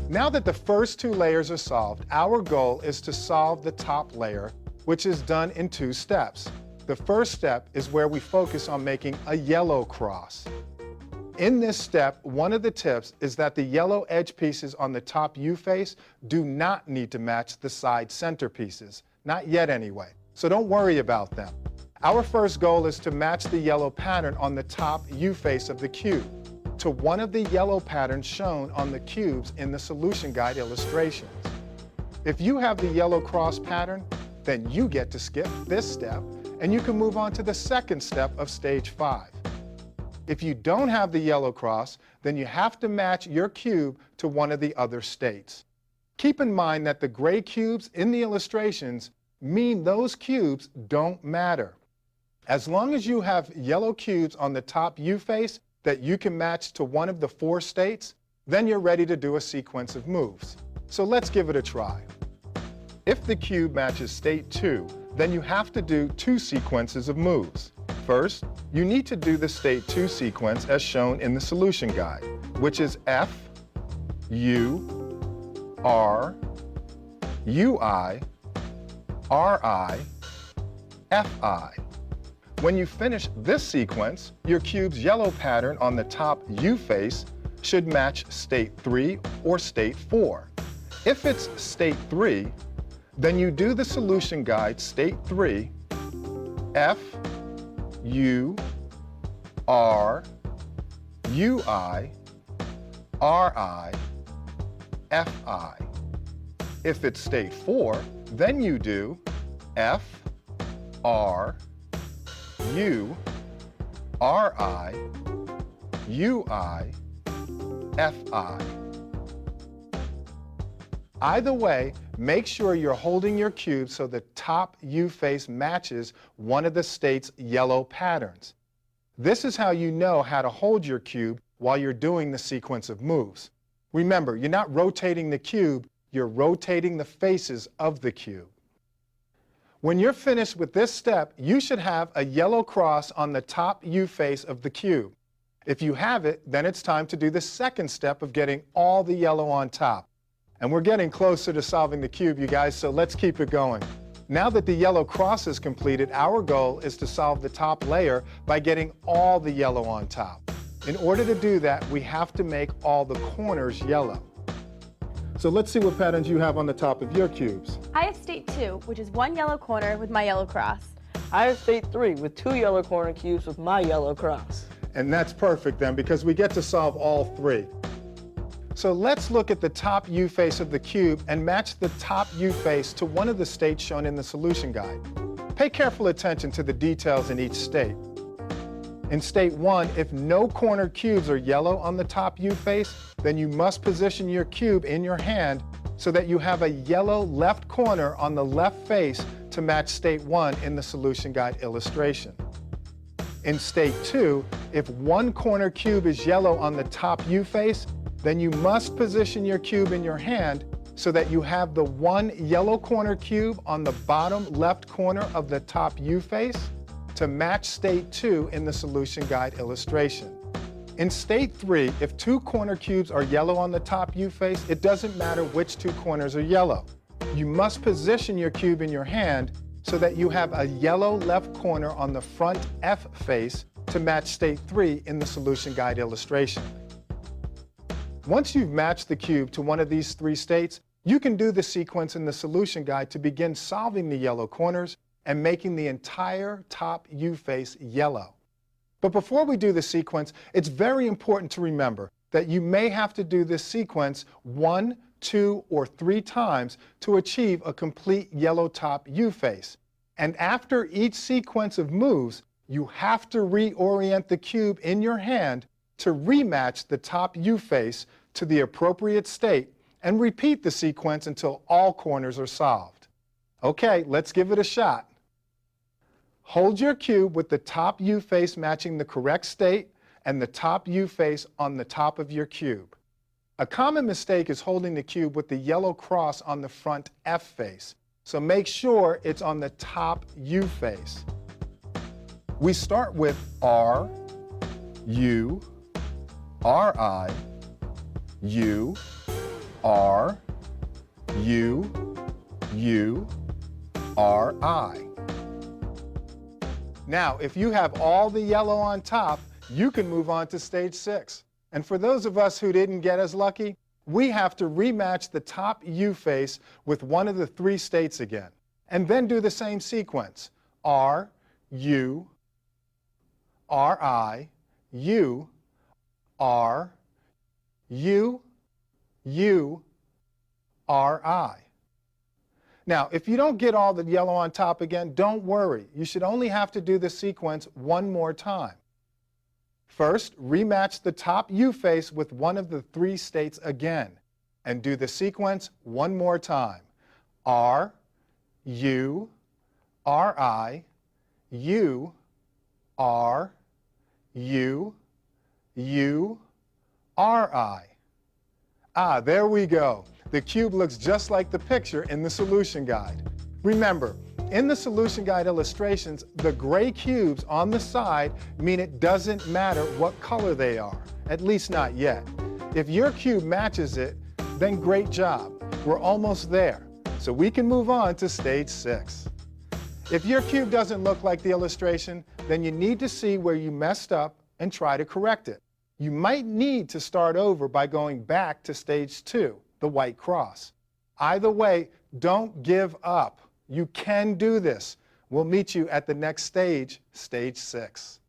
Now that the first two layers are solved, our goal is to solve the top layer, which is done in 2 steps. The first step is where we focus on making a yellow cross. In this step, one of the tips is that the yellow edge pieces on the top U face do not need to match the side center pieces. Not yet anyway, so don't worry about them. Our first goal is to match the yellow pattern on the top U face of the cube to one of the yellow patterns shown on the cubes in the solution guide illustrations. If you have the yellow cross pattern, then you get to skip this step and you can move on to the second step of stage 5. If you don't have the yellow cross, then you have to match your cube to one of the other states. Keep in mind that the gray cubes in the illustrations mean those cubes don't matter. As long as you have yellow cubes on the top U face that you can match to one of the 4 states, then you're ready to do a sequence of moves. So let's give it a try. If the cube matches state 2, then you have to do 2 sequences of moves. First, you need to do the state 2 sequence as shown in the solution guide, which is F, U, R, UI, RI, FI. When you finish this sequence, your cube's yellow pattern on the top U face should match state 3 or state 4. If it's state 3, then you do the solution guide state 3, F, U, R, UI, RI, FI. If it's state 4, then you do F, R, U, RI, UI, FI. Either way, make sure you're holding your cube so the top U face matches one of the state's yellow patterns. This is how you know how to hold your cube while you're doing the sequence of moves. Remember, you're not rotating the cube, you're rotating the faces of the cube. When you're finished with this step, you should have a yellow cross on the top U face of the cube. If you have it, then it's time to do the second step of getting all the yellow on top. And we're getting closer to solving the cube, you guys, so let's keep it going. Now that the yellow cross is completed, our goal is to solve the top layer by getting all the yellow on top. In order to do that, we have to make all the corners yellow. So let's see what patterns you have on the top of your cubes. I have state 2, which is 1 yellow corner with my yellow cross. I have state 3 with 2 yellow corner cubes with my yellow cross. And that's perfect then, because we get to solve all 3. So let's look at the top U face of the cube and match the top U face to one of the states shown in the solution guide. Pay careful attention to the details in each state. In state 1, if no corner cubes are yellow on the top U face, then you must position your cube in your hand so that you have a yellow left corner on the left face to match state 1 in the solution guide illustration. In state 2, if one corner cube is yellow on the top U face, then you must position your cube in your hand so that you have the one yellow corner cube on the bottom left corner of the top U face to match state 2 in the solution guide illustration. In state 3, if 2 corner cubes are yellow on the top U face, it doesn't matter which 2 corners are yellow. You must position your cube in your hand so that you have a yellow left corner on the front F face to match state 3 in the solution guide illustration. Once you've matched the cube to one of these 3 states, you can do the sequence in the solution guide to begin solving the yellow corners and making the entire top U face yellow. But before we do the sequence, it's very important to remember that you may have to do this sequence 1, 2, or 3 times to achieve a complete yellow top U face. And after each sequence of moves, you have to reorient the cube in your hand to rematch the top U face to the appropriate state and repeat the sequence until all corners are solved. Okay, let's give it a shot. Hold your cube with the top U face matching the correct state and the top U face on the top of your cube. A common mistake is holding the cube with the yellow cross on the front F face, so make sure it's on the top U face. We start with R, U, RI, U, R, U, U, R, I. Now, if you have all the yellow on top, you can move on to stage 6. And for those of us who didn't get as lucky, we have to rematch the top U face with one of the 3 states again. And then do the same sequence. R, U, R, I, U, R, U, U, R, I. Now, if you don't get all the yellow on top again, don't worry. You should only have to do the sequence one more time. First, rematch the top U face with one of the 3 states again, and do the sequence one more time. R, U, R, I, U, R, U, U, R, I. Ah, there we go. The cube looks just like the picture in the solution guide. Remember, in the solution guide illustrations, the gray cubes on the side mean it doesn't matter what color they are, at least not yet. If your cube matches it, then great job. We're almost there, so we can move on to stage 6. If your cube doesn't look like the illustration, then you need to see where you messed up and try to correct it. You might need to start over by going back to stage 2, the white cross. Either way, don't give up. You can do this. We'll meet you at the next stage, stage 6.